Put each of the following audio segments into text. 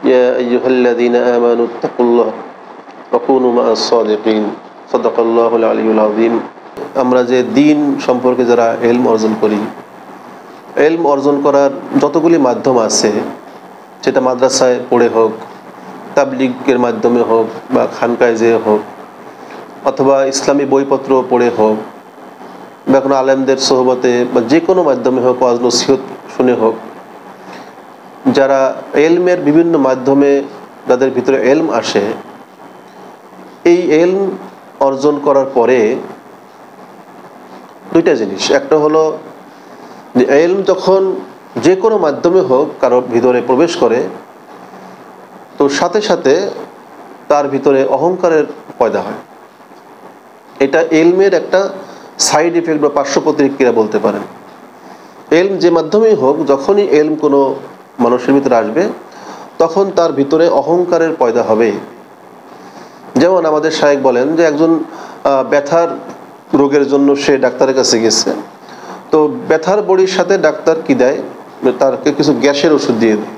يا أيها الذين آمنوا اتقوا الله وكونوا مع الصادقين صدق الله العلي العظيم। আমরা যে দিন সম্পর্কে যারা ইলম অর্জন করি, ইলম অর্জন করার যতগুলি মাধ্যম আছে, সেটা মাদ্রাসায় পড়ে হোক, তাবলিগের মাধ্যমে হোক, বা খানকায় যেয়ে হোক, অথবা ইসলামী বইপত্র পড়ে হোক, বা কোনো আলেমদের সোহবতে বা যে কোনো মাধ্যমে হোক, ওয়াজ নসিহত শুনে হোক, যারা এলমের বিভিন্ন মাধ্যমে যাদের ভিতরে এলম আসে, এই এলম অর্জন করার পরে দুইটা জিনিস। একটা হলো যে এলম যখন যে কোনো মাধ্যমে হোক কারোর ভিতরে প্রবেশ করে, তো সাথে সাথে তার ভিতরে অহংকারের পয়দা হয়। এটা এলমের একটা সাইড ইফেক্ট বা পার্শ্ব প্রতিক্রিয়া বলতে পারেন। এলম যে মাধ্যমেই হোক, যখনই এলম কোনো মানুষের ভিতরে আসবে, তখন তার ভিতরে অহংকারের পয়দা হবে। যেমন আমাদের শায়েখ বলেন যে একজন ব্যথার রোগের জন্য সে ডাক্তারের কাছে গেছে, তো ব্যথার বড়ির সাথে ডাক্তার কি দেয়, তাকে কিছু গ্যাসের ওষুধ দিয়ে দেয়।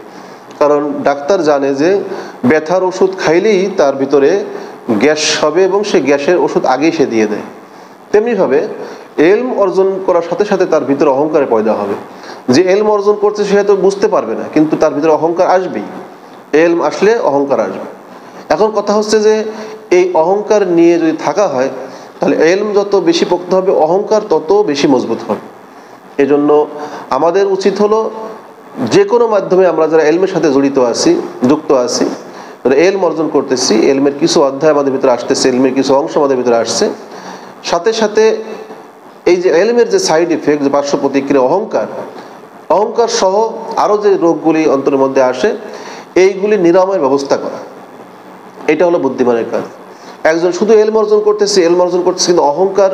কারণ ডাক্তার জানে যে ব্যথার ওষুধ খাইলেই তার ভিতরে গ্যাস হবে এবং সে গ্যাসের ওষুধ আগেই সে দিয়ে দেয়। তেমনিভাবে এলম অর্জন করার সাথে সাথে তার ভিতরে অহংকারের পয়দা হবে। যে এলম অর্জন করছে সে হয়তো বুঝতে পারবে না, কিন্তু তার ভিতরে অহংকার আসবেই। এলম আসলে অহংকার আসবে। এখন কথা হচ্ছে যে এই অহংকার নিয়ে যদি থাকা হয়, তাহলে এলম যত বেশি পোক্ত হবে, অহংকার তত বেশি মজবুত হবে। এজন্য আমাদের উচিত হলো যে কোনো মাধ্যমে আমরা যারা এলমের সাথে জড়িত আছি, যুক্ত আছি, এলম অর্জন করতেছি, এলমের কিছু অধ্যায় আমাদের ভিতরে আসতেছে, এলমের কিছু অংশ আমাদের ভিতরে আসছে, সাথে সাথে এই যে এলমের যে সাইড ইফেক্ট, যে পার্শ্ব প্রতিক্রিয়া অহংকার সহ আরও যে রোগগুলি অন্তরের মধ্যে আসে, এইগুলি নিরাময়ের ব্যবস্থা করা, এটা হলো বুদ্ধিমানের কাজ। একজন শুধু এলম অর্জন করতেছে কিন্তু অহংকার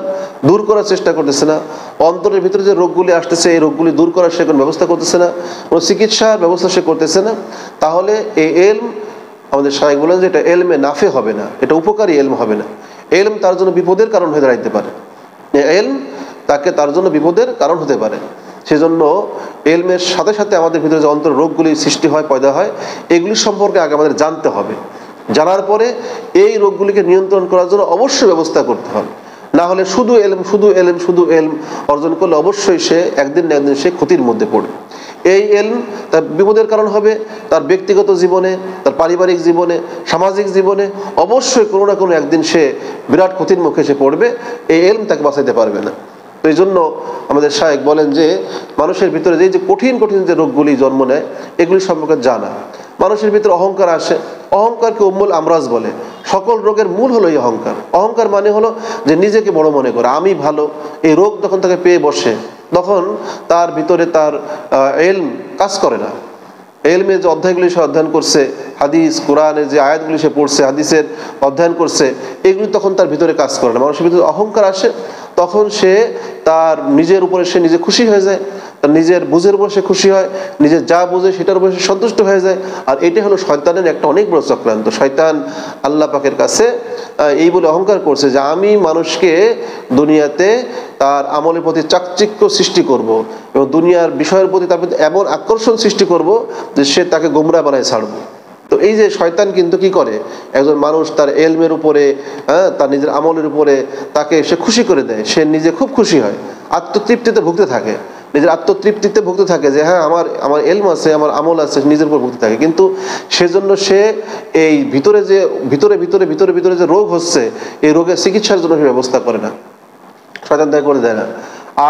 দূর করার চেষ্টা করতেছে না, অন্তরের ভিতরে যে রোগগুলি আসতেছে এই রোগগুলি দূর করার সে কোনো ব্যবস্থা করতেছে না, কোনো চিকিৎসার ব্যবস্থা সে করতেছে না, তাহলে এই এলম, আমাদের শায়েখ বলেন যে এটা এলমে নাফে হবে না, এটা উপকারী এলম হবে না। এলম তার জন্য বিপদের কারণ হয়ে দাঁড়াইতে পারে, এলম তাকে তার জন্য বিপদের কারণ হতে পারে। সেজন্য এলমের সাথে সাথে আমাদের ভিতরে যে অন্তর রোগগুলি সৃষ্টি হয়, পয়দা হয়, এগুলি সম্পর্কে আগে আমাদের জানতে হবে। জানার পরে এই রোগগুলিকে নিয়ন্ত্রণ করার জন্য অবশ্যই ব্যবস্থা করতে হবে। না হলে শুধু এলম অর্জন করলে অবশ্যই সে একদিন না একদিন সে ক্ষতির মধ্যে পড়বে। এই এলম তার বিপদের কারণ হবে, তার ব্যক্তিগত জীবনে, তার পারিবারিক জীবনে, সামাজিক জীবনে অবশ্যই কোনো না কোনো একদিন সে বিরাট ক্ষতির মুখে সে পড়বে। এই এলম তাকে বাঁচাইতে পারবে না। তো এই জন্য আমাদের শায়েখ বলেন যে মানুষের ভিতরে যে কঠিন যে রোগগুলি জন্ম নেয়, এগুলি সম্পর্কে জানা। মানুষের ভিতরে অহংকার আসে, অহংকারকে উম্মুল আমরাজ বলে। সকল রোগের মূল হলো এই অহংকার। অহংকার মানে হলো যে নিজেকে বড় মনে করে, আমি ভালো। এই রোগ যখন তাকে পেয়ে বসে, তখন তার ভিতরে তার এলম কাজ করে না। এলমের যে অধ্যায়গুলি সে অধ্যয়ন করছে, হাদিস কোরআনের যে আয়াতগুলি সে পড়ছে, হাদিসের অধ্যয়ন করছে, এগুলি তখন তার ভিতরে কাজ করে না। মানুষের ভিতরে অহংকার আসে, তখন সে তার নিজের উপরে সে নিজে খুশি হয়ে যায়, তার নিজের বুঝের উপর সে খুশি হয়, নিজের যা বুঝে সেটার উপর সে সন্তুষ্ট হয়ে যায়। আর এটা হলো শয়তানের একটা অনেক বড় চক্রান্ত। শয়তান আল্লাহ পাকের কাছে এই বলে অহংকার করছে যে আমি মানুষকে দুনিয়াতে তার আমলের প্রতি চাকচিক্য সৃষ্টি করব এবং দুনিয়ার বিষয়ের প্রতি তার প্রতি এমন আকর্ষণ সৃষ্টি করব যে সে তাকে গোমরা বানায় ছাড়বো। তো এই যে শয়তান কিন্তু কি করে, একজন মানুষ তার এলমের উপরে, তার নিজের আমলের উপরে তাকে সে খুশি করে দেয়, সে নিজে খুব খুশি হয়, আত্মতৃপ্তিতে ভুগতে থাকে, নিজের আত্মতৃপ্তিতে ভুগতে থাকে যে হ্যাঁ আমার এলম আছে, আমার আমল আছে, নিজের উপর ভুগতে থাকে। কিন্তু সেজন্য সে এই ভিতরে যে রোগ হচ্ছে, এই রোগের চিকিৎসার জন্য সে ব্যবস্থা করে না, শয়তান তাই করে দেয় না।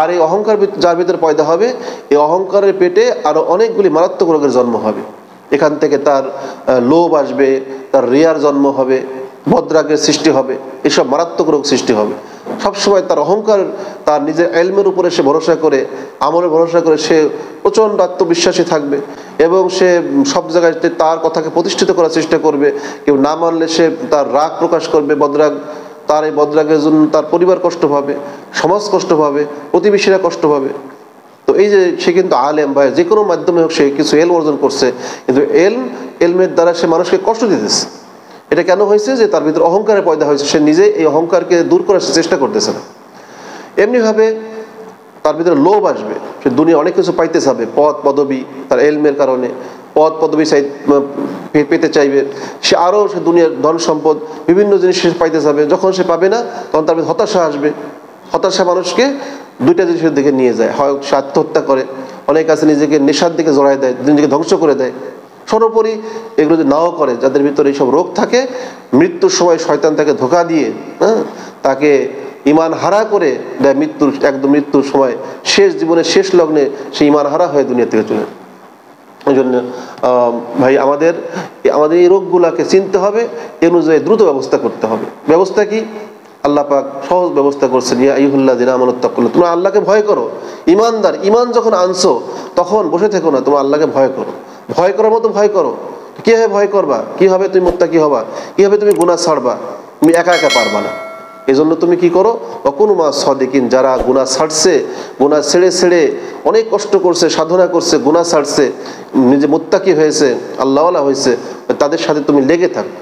আর এই অহংকার যার ভিতরে পয়দা হবে, এই অহংকারের পেটে আরো অনেকগুলি মারাত্মক রোগের জন্ম হবে। এখান থেকে তার লোভ আসবে, তার রিয়ার জন্ম হবে, বদরাগের সৃষ্টি হবে, এসব মারাত্মক রোগ সৃষ্টি হবে। সবসময় তার অহংকার, তার নিজের এলমের উপরে সে ভরসা করে, আমলের ভরসা করে সে প্রচণ্ড আত্মবিশ্বাসী থাকবে এবং সে সব জায়গায় তার কথাকে প্রতিষ্ঠিত করার চেষ্টা করবে। কেউ না মানলে সে তার রাগ প্রকাশ করবে, বদরাগ। তার এই বদরাগের জন্য তার পরিবার কষ্ট পাবে, সমাজ কষ্ট পাবে, প্রতিবেশীরা কষ্ট পাবে। তো এই যে সে কিন্তু আলেম বা যে কোনো মাধ্যমে হোক সে কিছু এলম অর্জন করছে, কিন্তু এলমের দ্বারা সে মানুষকে কষ্ট দিতেছে। এটা কেন হয়েছে? যে তার ভিতরে অহংকারের পয়দা হয়েছে, সে নিজে এই অহংকারকে দূর করার চেষ্টা করতেছে না। এমনিভাবে তার ভিতরে লোভ আসবে, সে দুনিয়া অনেক কিছু পাইতে চাবে, পদ পদবি তার এলমের কারণে, পদ পদবি পেতে চাইবে, সে আরও সে দুনিয়ার ধন সম্পদ বিভিন্ন জিনিস সে পাইতে যাবে। যখন সে পাবে না তখন তার মধ্যে হতাশা আসবে। হতাশা মানুষকে দুইটা জিনিসের দিকে নিয়ে যায়, হয় সে আত্মহত্যা করে, অনেক আছে নিজেকে নেশার দিকে জড়ায় দেয়, নিজেকে ধ্বংস করে দেয়। সর্বোপরি এগুলো যদি নাও করে, যাদের ভিতরে এইসব রোগ থাকে, মৃত্যুর সময় শয়তান তাকে ধোঁকা দিয়ে তাকে ইমান হারা করে দেয়। মৃত্যুর সময় শেষ জীবনের শেষ লগ্নে সে ইমান হারা হয়ে দুনিয়া থেকে চলে। ওই জন্য ভাই আমাদের এই রোগগুলাকে চিনতে হবে, এ অনুযায়ী দ্রুত ব্যবস্থা করতে হবে। ব্যবস্থা কি? আল্লাহ পাক সহজ ব্যবস্থা করছেন, ইয়া আইয়ুহাল্লাযীনা আমানুত্তাকুল্লাহ, তোমরা আল্লাহকে ভয় করো। ইমানদার, ইমান যখন আনছো তখন বসে থেকো না, তোমরা আল্লাহকে ভয় করো। ভয় করার মতো ভয় করো। কিভাবে ভয় করবা? কিভাবে তুমি মুত্তাকি হবা? কিভাবে তুমি গুনাহ ছাড়বা? তুমি একা একা পারবা না। এই জন্য তুমি কি করো? ওয়াকুনু মা সাদিকিন, যারা গুনাহ ছাড়ছে, গুনাহ ছেড়ে ছেড়ে অনেক কষ্ট করছে, সাধনা করছে, গুনাহ ছাড়ছে, নিজে মুত্তাকি হয়েছে, আল্লাহওয়ালা হয়েছে, তাদের সাথে তুমি লেগে থাকো,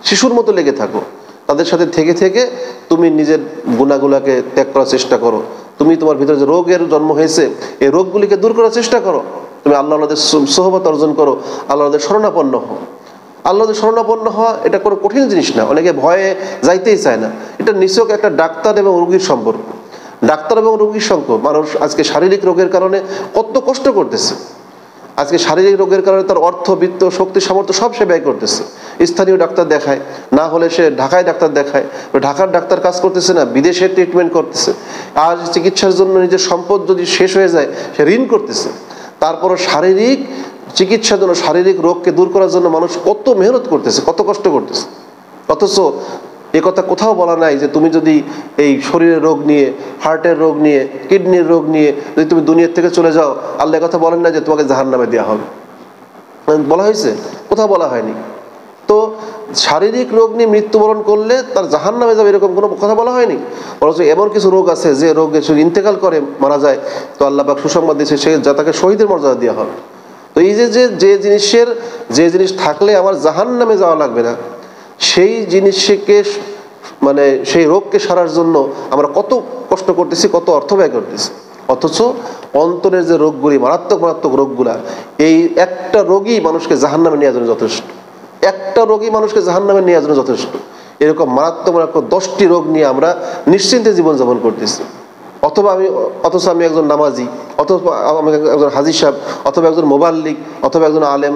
শিশুর মতো লেগে থাকো। তাদের সাথে থেকে থেকে তুমি নিজের গুনাহগুলোকে ত্যাগ করার চেষ্টা করো। তুমি তোমার ভিতরে যে রোগের জন্ম হয়েছে, এই রোগগুলিকে দূর করার চেষ্টা করো। তুমি আল্লাহদের সোহবত অর্জন করো, আল্লাহদের শরণাপন্ন হও। আল্লাহদের শরণাপন্ন হওয়া এটা কোনো কঠিন জিনিস না, অনেকে ভয়ে যাইতেই চায় না। এটা নিছক একটা ডাক্তার এবং রোগীর সম্পর্ক। ডাক্তার এবং রোগীর সম্পর্ক। মানুষ আজকে শারীরিক রোগের কারণে কত কষ্ট করতেছে। আজকে শারীরিক রোগের কারণে তার অর্থ, বিত্ত, শক্তি, সামর্থ্য সব সে ব্যয় করতেছে। স্থানীয় ডাক্তার দেখায়, না হলে সে ঢাকায় ডাক্তার দেখায়। ঢাকার ডাক্তার কাজ করতেছে না, বিদেশে ট্রিটমেন্ট করতেছে। আজ চিকিৎসার জন্য নিজের সম্পদ যদি শেষ হয়ে যায়, সে ঋণ করতেছে। তারপরও শারীরিক চিকিৎসার জন্য, শারীরিক রোগকে দূর করার জন্য মানুষ কত মেহনত করতেছে, কত কষ্ট করতেছে। অথচ এ কথা কোথাও বলা নাই যে তুমি যদি এই শরীরের রোগ নিয়ে, হার্টের রোগ নিয়ে, কিডনির রোগ নিয়ে যদি তুমি দুনিয়া থেকে চলে যাও, আল্লাহ কথা বলেন না যে তোমাকে জাহান্নামে দেওয়া হবে। বলা হয়েছে? কোথাও বলা হয়নি। তো শারীরিক রোগ নিয়ে মৃত্যুবরণ করলে তার জাহান্নামে যাবে এরকম কোনো কথা বলা হয়নি। বরঞ্চ এমন কিছু রোগ আছে যে রোগে সে ইন্তেকাল করে, মারা যায়, তো আল্লাহ পাক সুসংবাদ দিয়েছে সে যা তাকে শহীদের মর্যাদা দেওয়া হবে। তো এই যে জিনিস থাকলে আমার জাহান্নামে যাওয়া লাগবে না, সেই জিনিসকে মানে সেই রোগকে সারার জন্য আমরা কত কষ্ট করতেছি, কত অর্থ ব্যয় করতেছি। অথচ অন্তরের যে রোগগুলি, মারাত্মক মারাত্মক রোগগুলা, এই একটা রোগই মানুষকে জাহান্নামে নেওয়ার জন্য যথেষ্ট। একটা রোগই মানুষকে জাহান্নামে নেওয়ার জন্য যথেষ্ট। এরকম মারাত্মক মারাত্মক 10টি রোগ নিয়ে আমরা নিশ্চিন্তে জীবনযাপন করতেছি। অথচ আমি একজন নামাজি, অথবা আমি একজন হাজী সাহেব, অথবা একজন মোবাল্লিগ, অথবা একজন আলেম,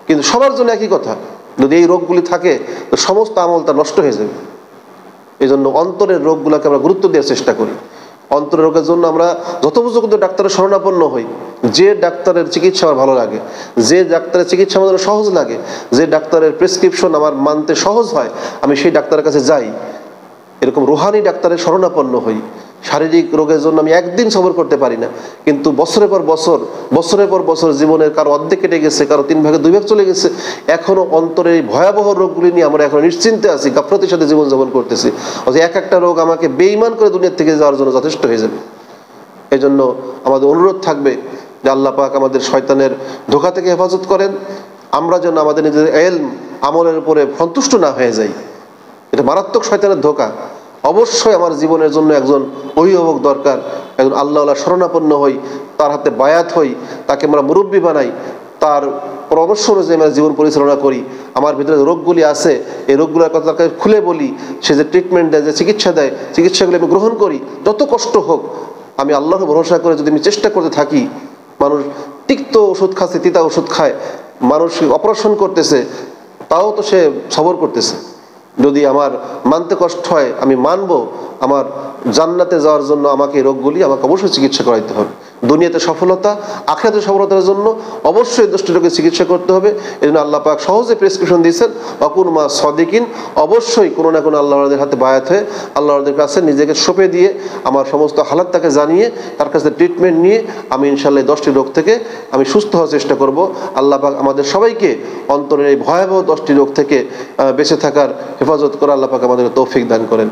কিন্তু সবার জন্য একই কথা, যদি এই রোগগুলি থাকে তো সমস্ত আমলটা নষ্ট হয়ে যাবে। এই জন্য অন্তরের রোগগুলোকে আমরা গুরুত্ব দেওয়ার চেষ্টা করি। অন্তরের রোগের জন্য আমরা যথোপযুক্ত ডাক্তারের শরণাপন্ন হই। যে ডাক্তারের চিকিৎসা আমার ভালো লাগে, যে ডাক্তারের চিকিৎসা আমার সহজ লাগে, যে ডাক্তারের প্রেসক্রিপশন আমার মানতে সহজ হয়, আমি সেই ডাক্তারের কাছে যাই। এরকম রুহানি ডাক্তারের শরণাপন্ন হই। শারীরিক রোগের জন্য আমি একদিন সবর করতে পারি না, কিন্তু বছরের পর বছর জীবনের কারো অর্ধেক কেটে গেছে, কারো 3 ভাগে 2 ভাগ চলে গেছে, এখনো অন্তরের এই ভয়াবহ রোগগুলি নিয়ে আমরা এখন নিশ্চিন্তে আছি, গাফলতির সাথে জীবনযাপন করতেছি। এক একটা রোগ আমাকে বেঈমান করে দুনিয়া থেকে যাওয়ার জন্য যথেষ্ট হয়ে যাবে। এই জন্য আমাদের অনুরোধ থাকবে যে আল্লাহ পাক আমাদের শয়তানের ধোঁকা থেকে হেফাজত করেন। আমরা যেন আমাদের নিজেদের ইলম আমলের উপরে সন্তুষ্ট না হয়ে যাই। এটা মারাত্মক শয়তানের ধোঁকা। অবশ্যই আমার জীবনের জন্য একজন অভিভাবক দরকার, একজন আল্লাহওয়ালা শরণাপন্ন হই, তার হাতে বায়াত হই, তাকে আমরা মুরব্বী বানাই, তার পরামর্শ অনুযায়ী আমরা জীবন পরিচালনা করি। আমার ভিতরে রোগগুলি আছে, এই রোগগুলোর কথা তাকে খুলে বলি, সে যে ট্রিটমেন্ট দেয়, যে চিকিৎসা দেয়, চিকিৎসাগুলি আমি গ্রহণ করি। যত কষ্ট হোক আমি আল্লাহকে ভরসা করে যদি আমি চেষ্টা করতে থাকি, মানুষ তিক্ত ওষুধ খাচ্ছে, তিতা ওষুধ খায়, মানুষ অপারেশন করতেছে, তাও তো সে সবর করতেছে। যদি আমার মানতে কষ্ট হয়, আমি মানবো। আমার জান্নাতে যাওয়ার জন্য আমাকে এই রোগগুলি আমাকে অবশ্যই চিকিৎসা করাইতে হবে। দুনিয়াতে সফলতা, আখিরাতে সফলতার জন্য অবশ্যই 10টি রোগের চিকিৎসা করতে হবে। এই জন্য আল্লাহ পাক সহজে প্রেসক্রিপশন দিয়েছেন, ওয়াকুনু মা সাদিকিন। অবশ্যই কোনো না কোনো আল্লাহর হাতে বায়াত হয়ে, আল্লাহর কাছে নিজেকে সঁপে দিয়ে, আমার সমস্ত হালাত তাকে জানিয়ে, তার কাছে ট্রিটমেন্ট নিয়ে আমি ইনশাআল্লাহ 10টি রোগ থেকে আমি সুস্থ হওয়ার চেষ্টা করব। আল্লাহ পাক আমাদের সবাইকে অন্তরের এই ভয়াবহ 10টি রোগ থেকে বেঁচে থাকার হেফাজত করে আল্লাহ পাক আমাদের তৌফিক দান করেন।